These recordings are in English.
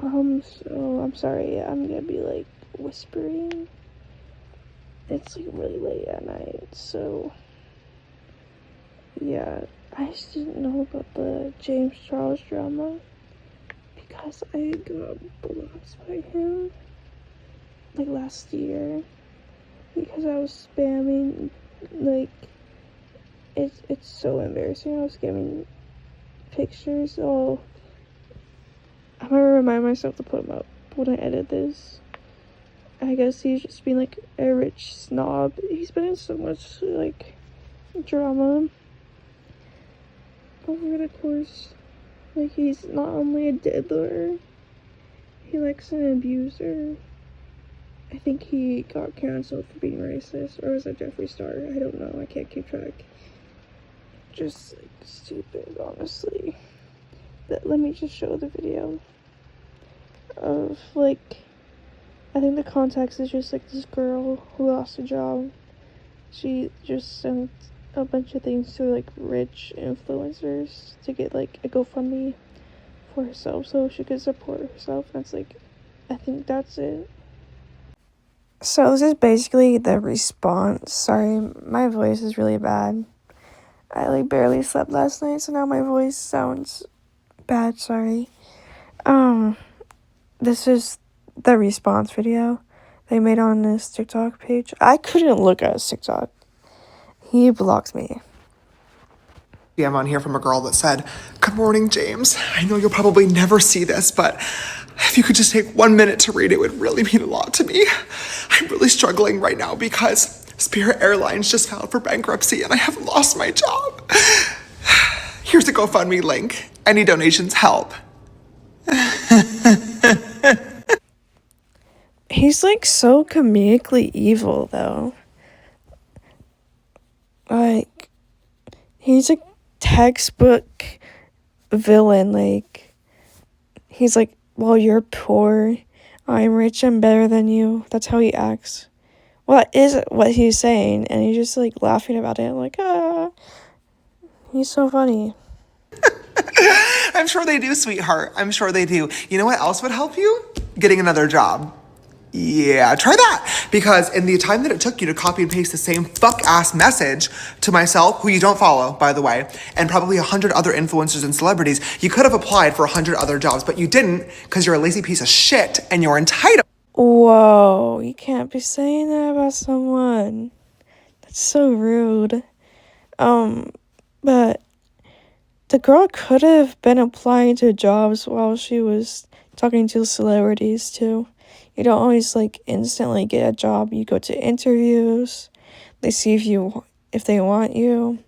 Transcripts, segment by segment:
So I'm sorry, I'm gonna be like whispering. It's like really late at night, so yeah. I just didn't know about the James Charles drama because I got blocked by him like last year because I was spamming, like it's so embarrassing. I was giving pictures. Oh, I'm gonna remind myself to put them up when I edit this. I guess he's just being like a rich snob. He's been in so much like drama over the course. Like, he's not only a diddler, he likes an abuser. I think he got canceled for being racist, or was that Jeffree Star? I don't know, I can't keep track. Just like stupid, honestly. But let me just show the video of like, I think the context is just like this girl who lost a job. She just sent a bunch of things to like rich influencers to get like a GoFundMe for herself so she could support herself. That's like, I think that's it. So this is basically the response. Sorry, my voice is really bad. I like barely slept last night, so now my voice sounds bad. Sorry. This is the response video they made on this TikTok page. I couldn't look at his TikTok. He blocked me. I'm on here from a girl that said, "Good morning, James. I know you'll probably never see this, but if you could just take 1 minute to read it, would really mean a lot to me. I'm really struggling right now because Spirit Airlines just filed for bankruptcy and I have lost my job. Here's the GoFundMe link. Any donations help." He's like so comedically evil though. Like, he's a textbook villain. Like, he's like, well, you're poor, I'm rich and better than you. That's how he acts. Well, that is what he's saying, and he's just like laughing about it, like, he's so funny. I'm sure they do, sweetheart. I'm sure they do. You know what else would help you? Getting another job. Yeah, try that. Because in the time that it took you to copy and paste the same fuck-ass message to myself, who you don't follow, by the way, and probably 100 other influencers and celebrities, you could have applied for 100 other jobs, but you didn't because you're a lazy piece of shit and you're entitled. Whoa, you can't be saying that about someone. That's so rude. But the girl could have been applying to jobs while she was talking to celebrities too. You don't always like instantly get a job. You go to interviews. They see if they want you.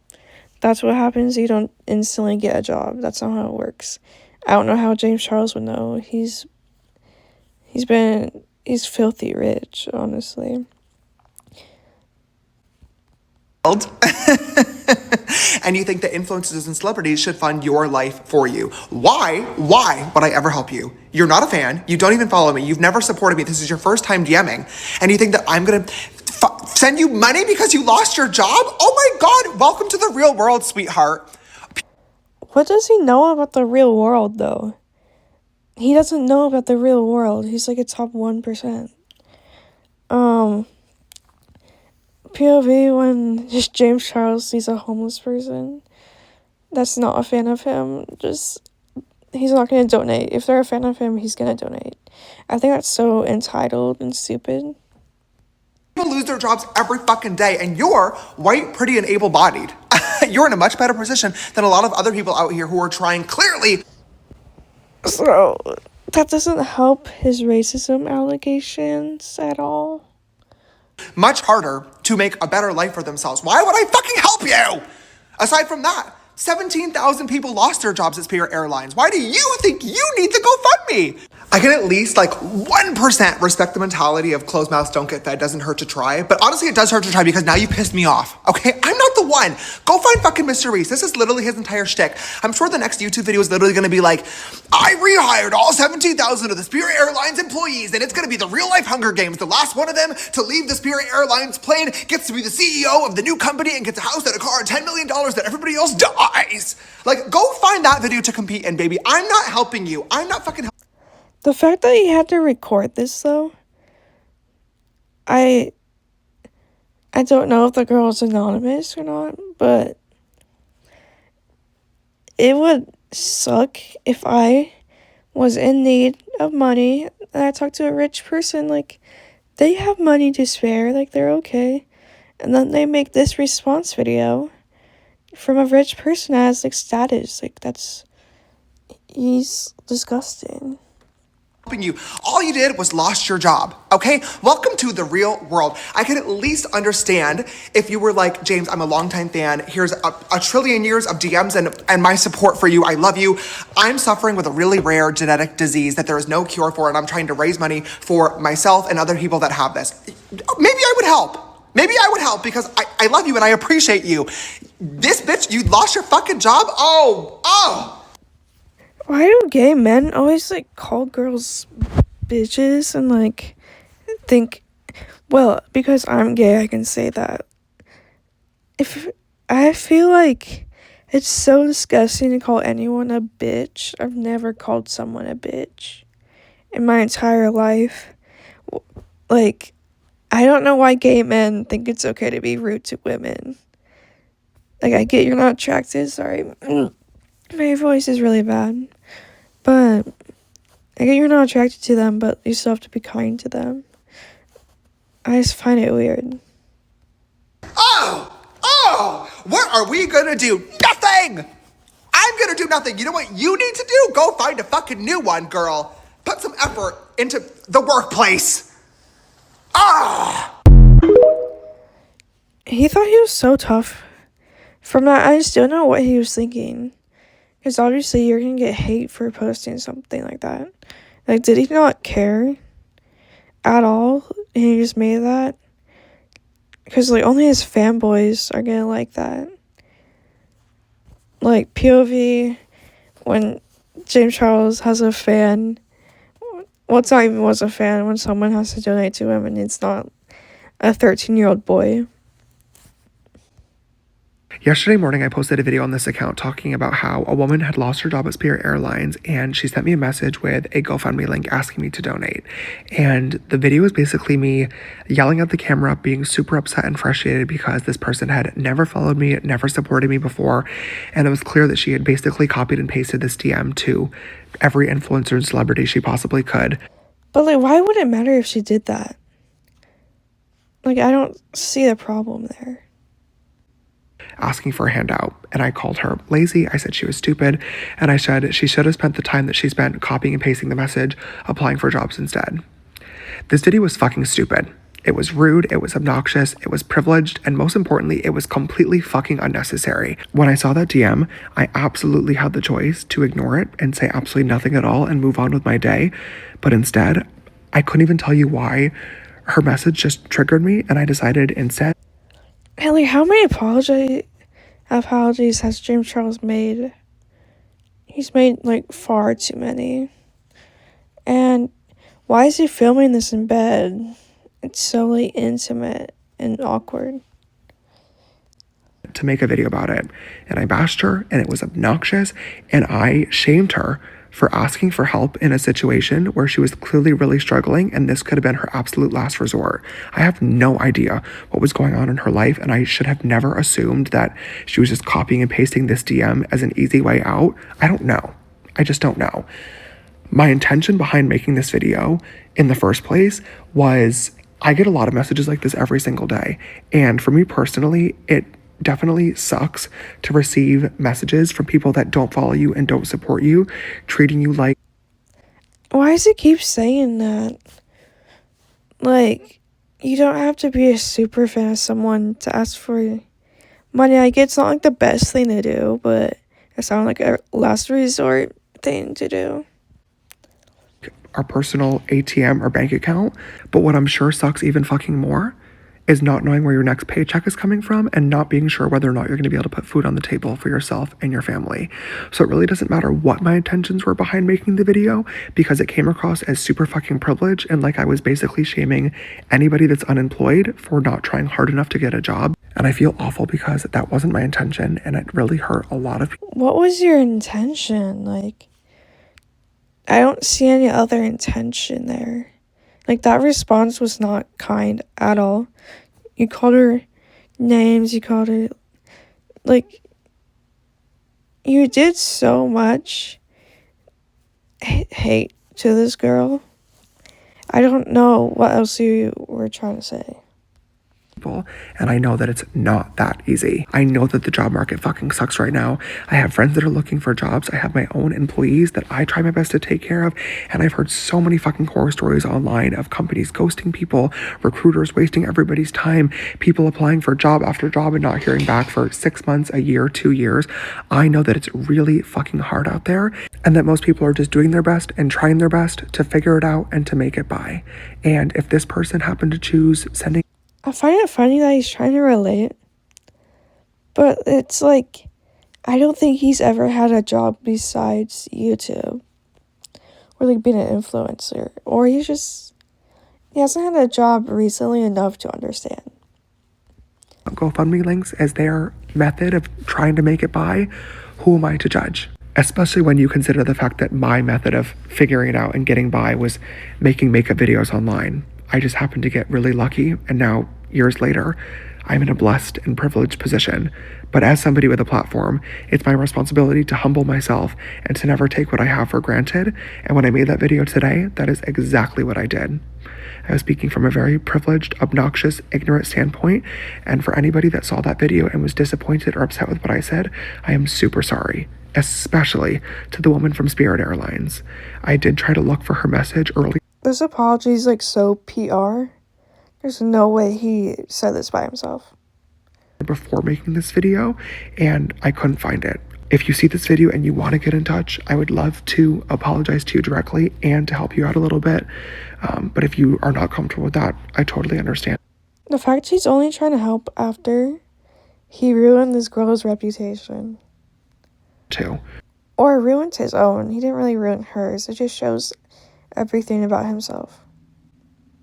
That's what happens. You don't instantly get a job. That's not how it works. I don't know how James Charles would know. He's filthy rich, honestly. And you think that influencers and celebrities should fund your life for you. Why would I ever help you? You're not a fan. You don't even follow me. You've never supported me. This is your first time DMing. And you think that I'm going to send you money because you lost your job? Oh my God. Welcome to the real world, sweetheart. What does he know about the real world, though? He doesn't know about the real world. He's like a top 1%. POV when just James Charles sees a homeless person that's not a fan of him, he's not going to donate. If they're a fan of him, he's going to donate. I think that's so entitled and stupid. People lose their jobs every fucking day, and you're white, pretty, and able-bodied. You're in a much better position than a lot of other people out here who are trying clearly. So, that doesn't help his racism allegations at all. Much harder to make a better life for themselves. Why would I fucking help you? Aside from that, 17,000 people lost their jobs at Spirit Airlines. Why do you think you need the GoFundMe? I can at least 1% respect the mentality of closed mouths don't get fed, doesn't hurt to try. But honestly, it does hurt to try because now you pissed me off, okay? I'm not the one. Go find fucking Mr. Reese. This is literally his entire shtick. I'm sure the next YouTube video is literally gonna be like, I rehired all 17,000 of the Spirit Airlines employees and it's gonna be the real life Hunger Games. The last one of them to leave the Spirit Airlines plane gets to be the CEO of the new company and gets a house and a car and $10 million that everybody else dies. Go find that video to compete in, baby. I'm not helping you. I'm not fucking helping. The fact that he had to record this, though, I don't know if the girl is anonymous or not, but it would suck if I was in need of money and I talked to a rich person. Like, they have money to spare, like, they're okay. And then they make this response video from a rich person that has, like, status. Like, he's disgusting. You. All you did was lost your job, okay? Welcome to the real world. I can at least understand if you were like, James, I'm a longtime fan. Here's a trillion years of DMs and my support for you. I love you. I'm suffering with a really rare genetic disease that there is no cure for, and I'm trying to raise money for myself and other people that have this. Maybe I would help. Maybe I would help because I love you and I appreciate you. This bitch, you lost your fucking job? Oh. Why do gay men always, like, call girls bitches and, like, think, well, because I'm gay, I can say that. I feel like it's so disgusting to call anyone a bitch. I've never called someone a bitch in my entire life. Like, I don't know why gay men think it's okay to be rude to women. Like, I get you're not attracted, sorry. My voice is really bad. But I get you're not attracted to them, but you still have to be kind to them. I just find it weird. What are we gonna do? Nothing! I'm gonna do nothing. You know what you need to do? Go find a fucking new one, girl. Put some effort into the workplace. He thought he was so tough. From that, I just don't know what he was thinking. Because obviously you're gonna get hate for posting something like that. Like, did he not care at all? And he just made that? Because, like, only his fanboys are gonna like that. Like, POV, when James Charles has a fan, well, it's not even was a fan, when someone has to donate to him and it's not a 13-year-old boy. Yesterday morning, I posted a video on this account talking about how a woman had lost her job at Spirit Airlines, and she sent me a message with a GoFundMe link asking me to donate. And the video is basically me yelling at the camera, being super upset and frustrated because this person had never followed me, never supported me before, and it was clear that she had basically copied and pasted this DM to every influencer and celebrity she possibly could. But, like, why would it matter if she did that? Like, I don't see the problem there. Asking for a handout, and I called her lazy. I said she was stupid, and I said she should have spent the time that she spent copying and pasting the message applying for jobs instead. This video was fucking stupid. It was rude, it was obnoxious, it was privileged, and most importantly, it was completely fucking unnecessary. When I saw that DM, I absolutely had the choice to ignore it and say absolutely nothing at all and move on with my day, but instead, I couldn't even tell you why. Her message just triggered me, and I decided instead. Ellie, how many apologies has James Charles made? He's made, like, far too many. And why is he filming this in bed? It's so, like, intimate and awkward. To make a video about it, and I bashed her, and it was obnoxious, and I shamed her for asking for help in a situation where she was clearly really struggling, and this could have been her absolute last resort. I have no idea what was going on in her life, and I should have never assumed that she was just copying and pasting this DM as an easy way out. I don't know. I just don't know. My intention behind making this video in the first place was, I get a lot of messages like this every single day, and for me personally, it definitely sucks to receive messages from people that don't follow you and don't support you, treating you like... Why does it keep saying that? Like, you don't have to be a super fan of someone to ask for money. Like, it's not, like, the best thing to do, but it sounds like a last resort thing to do. Our personal ATM or bank account, but what I'm sure sucks even fucking more is not knowing where your next paycheck is coming from and not being sure whether or not you're going to be able to put food on the table for yourself and your family. So it really doesn't matter what my intentions were behind making the video, because it came across as super fucking privileged and like I was basically shaming anybody that's unemployed for not trying hard enough to get a job. And I feel awful because that wasn't my intention, and it really hurt a lot of people. What was your intention? Like, I don't see any other intention there. Like, that response was not kind at all. You called her names, you called her, like, you did so much hate to this girl. I don't know what else you were trying to say. And I know that it's not that easy. I know that the job market fucking sucks right now. I have friends that are looking for jobs. I have my own employees that I try my best to take care of. And I've heard so many fucking horror stories online of companies ghosting people, recruiters wasting everybody's time, people applying for job after job and not hearing back for 6 months, a year, 2 years. I know that it's really fucking hard out there and that most people are just doing their best and trying their best to figure it out and to make it by. And if this person happened to choose sending I find it funny that he's trying to relate, but it's like, I don't think he's ever had a job besides YouTube, or like being an influencer, or he hasn't had a job recently enough to understand. GoFundMe links as their method of trying to make it by, who am I to judge? Especially when you consider the fact that my method of figuring it out and getting by was making makeup videos online. I just happened to get really lucky, and now, years later, I'm in a blessed and privileged position. But as somebody with a platform, it's my responsibility to humble myself and to never take what I have for granted. And when I made that video today, that is exactly what I did. I was speaking from a very privileged, obnoxious, ignorant standpoint. And for anybody that saw that video and was disappointed or upset with what I said, I am super sorry. Especially to the woman from Spirit Airlines. I did try to look for her message early. This apology is like so PR. There's no way he said this by himself. Before making this video, and I couldn't find it. If you see this video and you want to get in touch, I would love to apologize to you directly and to help you out a little bit. But if you are not comfortable with that, I totally understand. The fact he's only trying to help after he ruined this girl's reputation. Too. Or ruined his own. He didn't really ruin hers. It just shows everything about himself.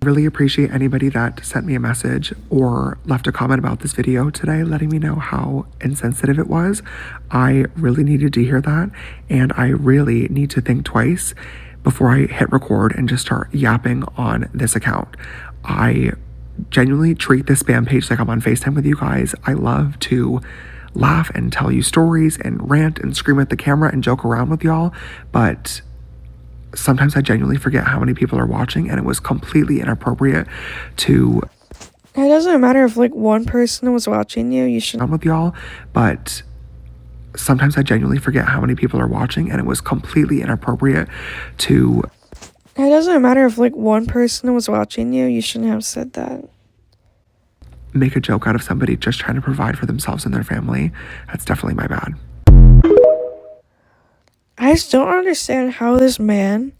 I really appreciate anybody that sent me a message or left a comment about this video today, letting me know how insensitive it was. I really needed to hear that, and I really need to think twice before I hit record and just start yapping on this account. I genuinely treat this spam page like I'm on FaceTime with you guys. I love to laugh and tell you stories and rant and scream at the camera and joke around with y'all, but sometimes I genuinely forget how many people are watching, and it was completely inappropriate to... It doesn't matter if like one person was watching you, you should... with y'all, but sometimes I genuinely forget how many people are watching, and it was completely inappropriate to... It doesn't matter if like one person was watching you, you shouldn't have said that. Make a joke out of somebody just trying to provide for themselves and their family. That's definitely my bad. I just don't understand how this man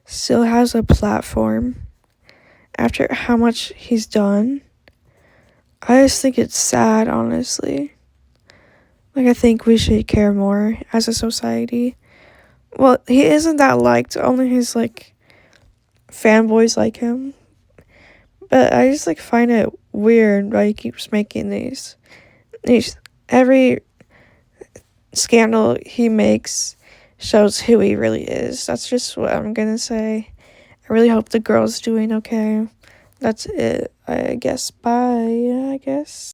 still has a platform after how much he's done. I just think it's sad, honestly. Like, I think we should care more as a society. Well, he isn't that liked. Only his, like, fanboys like him. But I just, like, find it weird why he keeps making these. Every scandal he makes shows who he really is. That's just what I'm gonna say. I really hope the girl's doing okay. That's it, I guess. Bye, I guess.